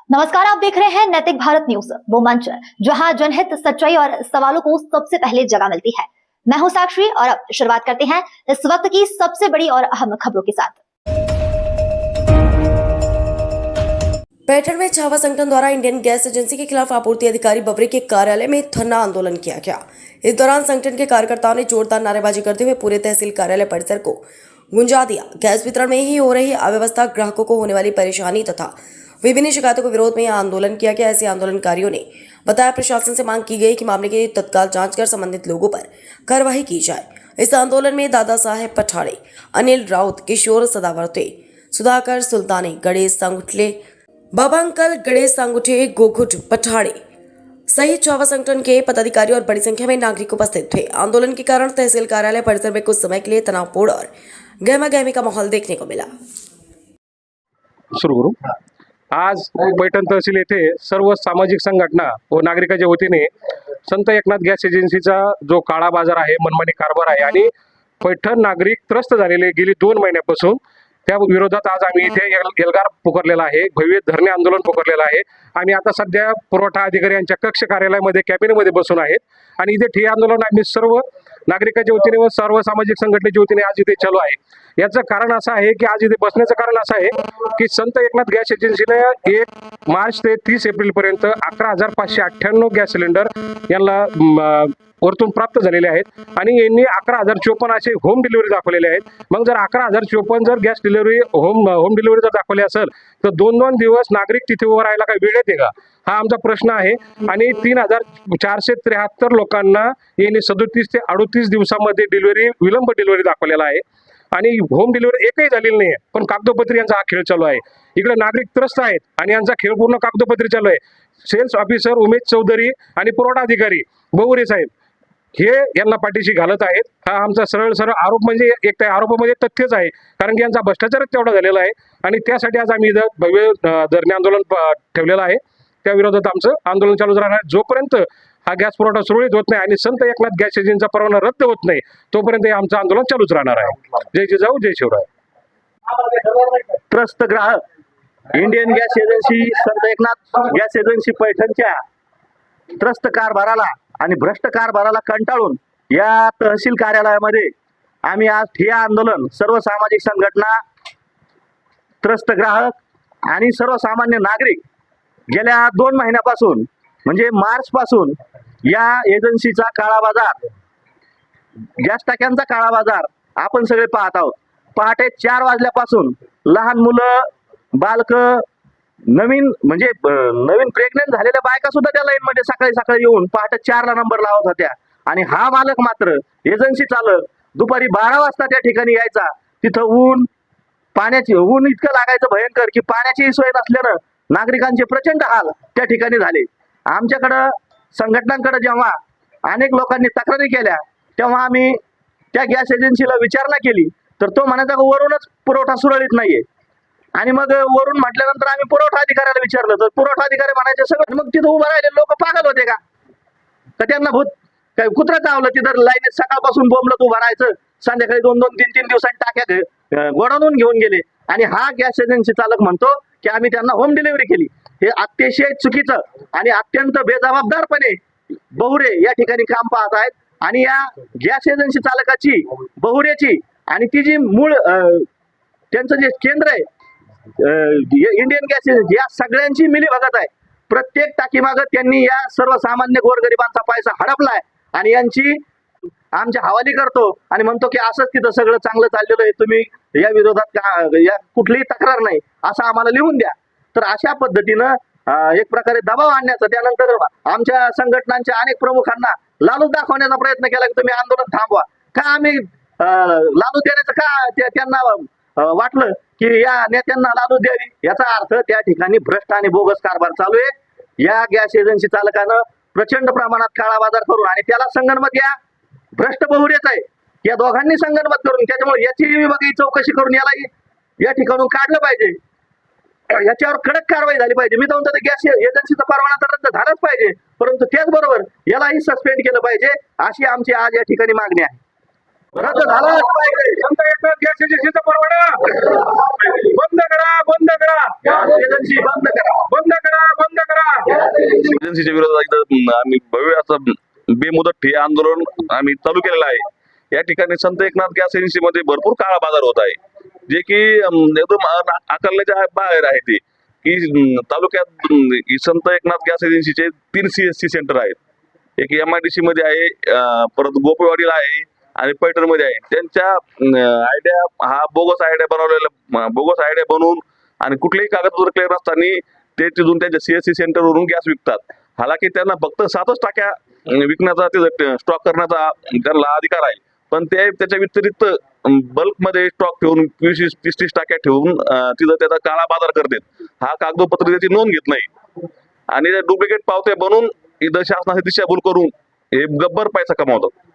नमस्कार, आप देख रहे हैं नैतिक भारत न्यूज, वो मंच जहां जनहित, सच्चाई और सवालों को सबसे पहले जगह मिलती है। मैं हूं साक्षी और अब शुरुआत करते हैं इस वक्त की सबसे बड़ी और अहम खबरों के साथ। पैठण में छावा संगठन द्वारा इंडियन गैस एजेंसी के खिलाफ आपूर्ति अधिकारी बबरी के कार्यालय में धरना आंदोलन किया गया। इस दौरान संगठन के कार्यकर्ताओं ने जोरदार नारेबाजी करते हुए पूरे तहसील कार्यालय परिसर को गुंजा दिया। गैस वितरण में ही हो रही अव्यवस्था, ग्राहकों को होने वाली परेशानी तथा विभिन्न शिकायतों के विरोध में यह आंदोलन किया गया। ऐसे आंदोलनकारियों ने बताया, प्रशासन से मांग की गई कि मामले की तत्काल जांच कर संबंधित लोगों पर कार्रवाई की जाए। इस आंदोलन में दादा साहेब पठाड़े, अनिल राउत, किशोर सदावर्ते, सुधाकर सुल्तानी, गणेश सांगुठले, बाबांकल, गणेश सांगुठे, गोघुट पठाड़े सहित छावा संगठन के पदाधिकारी और बड़ी संख्या में नागरिक उपस्थित थे। आंदोलन के कारण तहसील कार्यालय परिसर में कुछ समय के लिए तनावपूर्ण और गहमा-गहमी का माहौल देखने को मिला। सुरू करू। आज पैठण तहसील येथे सर्व सामाजिक संघटना व नागरिकांच्या वतीने संत एकनाथ गॅस एजन्सीचा जो काळा बाजार आहे, मनमानी कारभार आहे आणि पैठण नागरिक त्रस्त झालेले गेली 2 महिन्यापासून, त्या विरोधात आज आम्ही इथे एल्गार पुकारलेला आहे, भव्य धरणे आंदोलन पुकारलेलं आहे आणि आता सध्या पुरवठा अधिकारी यांच्या कक्ष कार्यालयामध्ये कॅबिनेटमध्ये बसून आहेत आणि इथे ठिय्या आंदोलन आम्ही सर्व नागरिकांच्या वतीने व सर्व सामाजिक संघटनेच्या वतीने आज इथे चालू आहे। याचं कारण असं आहे की आज इथे बसण्याचं कारण असं आहे की संत एकनाथ गॅस एजन्सीने 1 मार्च ते 30 एप्रिल पर्यंत 11,598 गॅस सिलेंडर यांना वरतून प्राप्त झालेले आहेत आणि यांनी 11,054 असे होम डिलिव्हरी दाखवलेले आहेत। मग जर 11,054 जर गॅस डिलिव्हरी होम डिलिव्हरी जर दाखवली असेल तर 2-2 दिवस नागरिक तिथे उभं राहायला काही वेळ येते का, हा आमचा प्रश्न आहे। आणि 3,473 लोकांना यांनी 37 ते 38 दिवसामध्ये विलंब डिलिव्हरी दाखवलेला आहे आणि होम डिलिव्हरी एकही झालेली नाही, पण कागदोपत्री यांचा हा खेळ चालू आहे। इकडे नागरिक त्रस्त आहेत आणि यांचा खेळ पूर्ण कागदोपत्री चालू आहे। सेल्स ऑफिसर उमेश चौधरी आणि पुरवठा अधिकारी बहुरे साहेब हे यांना पाठीशी घालत आहेत। हा आमचा सरळ आरोप, म्हणजे एक त्या आरोपामध्ये तथ्यच आहे, कारण की यांचा भ्रष्टाचारच तेवढा झालेला आहे आणि त्यासाठी आज आम्ही इथं भव्य धरणे आंदोलन ठेवलेलं आहे। त्या विरोधात आमचं आंदोलन चालूच राहणार जोपर्यंत हा गॅस पुरवठा सुरळीत होत नाही आणि संत एकनाथ गॅस एजन्सीचा परवाना रद्द होत नाही तोपर्यंत हे आमचं आंदोलन चालूच राहणार आहे। जय जिजाऊ, जय शिवराय। त्रस्त ग्राहक इंडियन गॅस एजन्सी, संत एकनाथ गॅस एजन्सी पैठणच्या त्रस्त कारभाराला आणि भ्रष्ट कारभाराला कंटाळून या तहसील कार्यालयामध्ये आम्ही आज ठिय्या आंदोलन, सर्व सामाजिक संघटना, त्रस्त ग्राहक आणि सर्वसामान्य नागरिक गेल्या 2 महिन्यापासून म्हणजे मार्च पासून या एजन्सीचा काळा बाजार, गॅस टाक्यांचा काळा बाजार आपण सगळे पाहत आहोत। पहाटे 4 वाजल्यापासून लहान मुलं, बालक, नवीन प्रेग्नेंट झालेल्या बायका सुद्धा त्या लाईन मध्ये सकाळी येऊन पहाटे 4 ला नंबर लावत होत्या आणि हा मालक मात्र, एजन्सी चालक, दुपारी 12 वाजता त्या ठिकाणी यायचा। तिथं ऊन इतकं लागायचं भयंकर की पाण्याची सोय नसल्यानं नागरिकांचे प्रचंड हाल त्या ठिकाणी झाले। आमच्याकडं संघटनांकडे जेव्हा अनेक लोकांनी तक्रारी केल्या तेव्हा आम्ही त्या गॅस एजन्सीला विचारणा केली तर तो म्हणायचा वरूनच पुरवठा सुरळीत नाहीये। आणि मग वरून म्हटल्यानंतर आम्ही पुरवठा अधिकाऱ्याला विचारलं तर पुरवठा अधिकारी म्हणायचे सगळं, मग तिथं उभं राहिले लोक पागल होते का त्यांना भूत काय कुत्रा चावलं? तिथं लाईनीत सकाळपासून बोंबलत उभं राहायचं, संध्याकाळी 2-2, 3-3 दिवसांनी टाक्या गोडावून घेऊन गेले आणि हा गॅस एजन्सी चालक म्हणतो की आम्ही त्यांना होम डिलिव्हरी केली। हे अतिशय चुकीचं आणि अत्यंत बेजबाबदारपणे बहुरे या ठिकाणी काम पाहत आहेत आणि या गॅस एजन्सी चालकाची, बहुरेची आणि ती जी मूळ त्यांचं जे केंद्र आहे इंडियन गॅस एजन्सी, या सगळ्यांची मिलीभगत आहे। प्रत्येक टाकीमागं त्यांनी या सर्वसामान्य गोरगरिबांचा पैसा हडपलाय आणि यांची आमच्या हवाली करतो आणि म्हणतो की असंच तिथं सगळं चांगलं चाललेलं आहे, तुम्ही या विरोधात या कुठलीही तक्रार नाही असं आम्हाला लिहून द्या। तर अशा पद्धतीनं एक प्रकारे दबाव आणण्याचा, त्यानंतर आमच्या संघटनांच्या अनेक प्रमुखांना लालूच दाखवण्याचा प्रयत्न केला की तुम्ही आंदोलन थांबवा। का आम्ही लालूच देण्याचं का त्यांना वाटलं की या नेत्यांना लालूच द्यावी? याचा अर्थ त्या ठिकाणी भ्रष्ट आणि बोगस कारभार चालू आहे। या गॅस एजन्सी चालकानं प्रचंड प्रमाणात काळा बाजार करून आणि त्याला संगनमत या भ्रष्ट बहुरेच आहे, या दोघांनी संगनमत करून, त्याच्यामुळे याची विभागीय चौकशी करून याला या ठिकाणून काढलं पाहिजे, याच्यावर कडक कारवाई झाली पाहिजे। मी तर म्हणतो गॅस एजन्सीचा परवाना तर रद्द झालाच पाहिजे, परंतु त्याचबरोबर यालाही सस्पेंड केलं पाहिजे, अशी आमची आज या ठिकाणी मागणी आहे। रद्द झालाच पाहिजे संत एकनाथ गॅस एजन्सीचा परवाना बंद करा, गॅस एजन्सी बंद करा, एजन्सीच्या विरोधात इथं आम्ही भव्य असं बेमुदत ठिय्या आंदोलन आम्ही चालू केलेलं आहे। या ठिकाणी संत एकनाथ गॅस एजन्सीमध्ये भरपूर काळा बाजार होत आहे, जे की एकदम आकलण्याच्या बाहेर आहे ते की तालुक्यात संत एकनाथ गॅस एजन्सीचे 3 CSC सेंटर आहेत, एक MIDC मध्ये आहे, परत गोपेवाडीला आहे आणि पैठण मध्ये आहे। त्यांच्या आयडिया हा बोगस आयडिया बनवून आणि कुठलेही कागदपत्र क्लिअर नसताना ते तिथून त्यांच्या CSC सेंटरवरून गॅस विकतात। हालाकी त्यांना फक्त 7च टाक्या विकण्याचा स्टॉक करण्याचा त्यांना अधिकार आहे, पण ते त्याच्या व्यतिरिक्त बल्कमध्ये स्टॉक ठेवून 20-30 टाक्या ठेवून तिथं त्याचा काळा बाजार करतात। हा कागदपत्र त्याची नोंद घेत नाही आणि डुप्लिकेट पावत्या बनवून इथं शासनाची दिशाभूल करून हे गब्बर पैसा कमावतात।